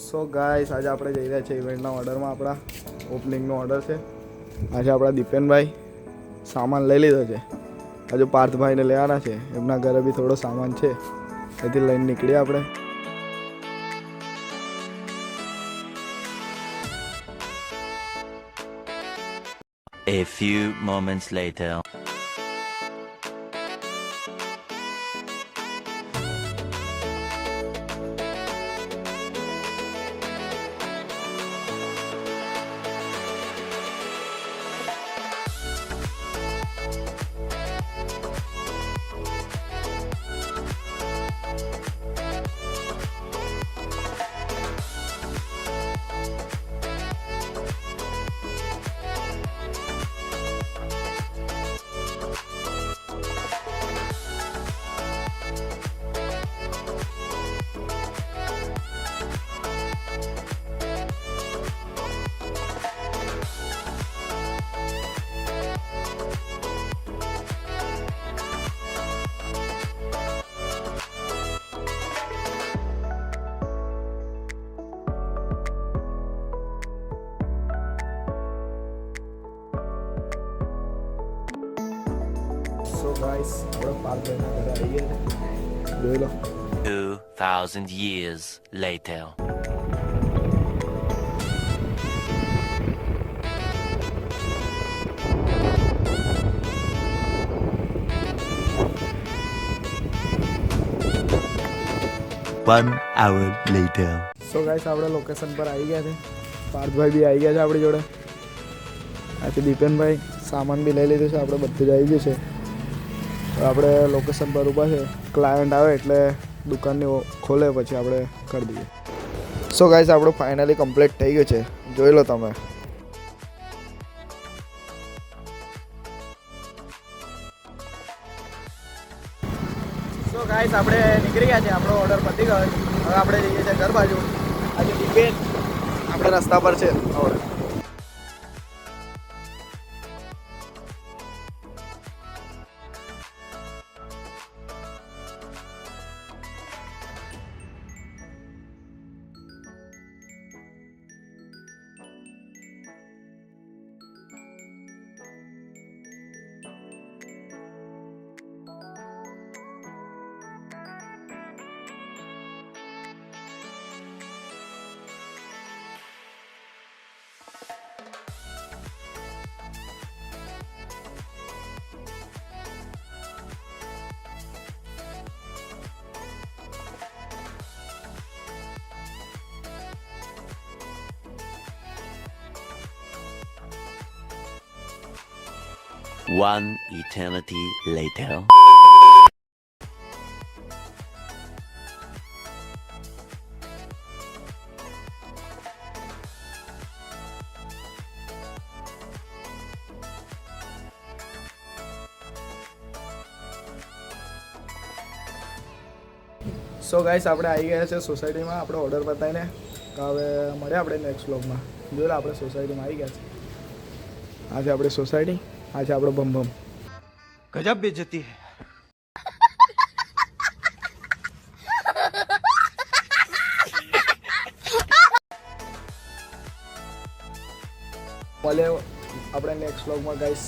So guys આજે આપણે જઈ રહ્યા છીએ ઇવેન્ટના ઓર્ડરમાં. આપણા ઓપનિંગનો ઓર્ડર છે. આજે આપણા દીપેનભાઈ સામાન લઈ લીધો છે. હજુ પાર્થભાઈને લેવાના છે. એમના ઘરે બી થોડો સામાન છે, એથી લઈને નીકળીએ આપણે. A few moments later. So guys આપણે પાર્થભાઈના ઘરે આવી ગયા છે, જોઈ લો. 2,000 years later. One hour later. So guys આપણે લોકેશન પર આવી ગયા છે. પાર્થભાઈ બી આવી ગયા છે આપણી જોડે. આથી દીપેનભાઈ સામાન બી લઈ લીધું છે. આપણે બધું જ આવી ગયું છે. તો આપણે લોકેશન પર ઊભા છે. ક્લાયન્ટ આવે એટલે દુકાનની ખોલે પછી આપણે કરી દઈએ. સો ગાઈસ આપણું ફાઇનલી કમ્પ્લીટ થઈ ગયું છે, જોઈ લો તમે. સો ગાઈસ આપણે નીકળી ગયા છે. આપણો ઓર્ડર પતી ગયો. હવે આપણે જઈએ છીએ ઘર બાજુ. આજે દીપેન આપણે રસ્તા પર છે. હવે One eternity later. So guys આપણે આવી ગયા છે સોસાયટીમાં. આપણે ઓર્ડર બતાવીને હવે મળ્યા આપણે નેક્સ્ટ વ્લોગમાં. જોઈ લો આપણે સોસાયટીમાં આવી ગયા છે. આજે આપણે સોસાયટી, આજે આપણો ભમભમ. गजब बेइज्जती है. મળે આપણે નેક્સ્ટ વ્લોગમાં ગાઈસ.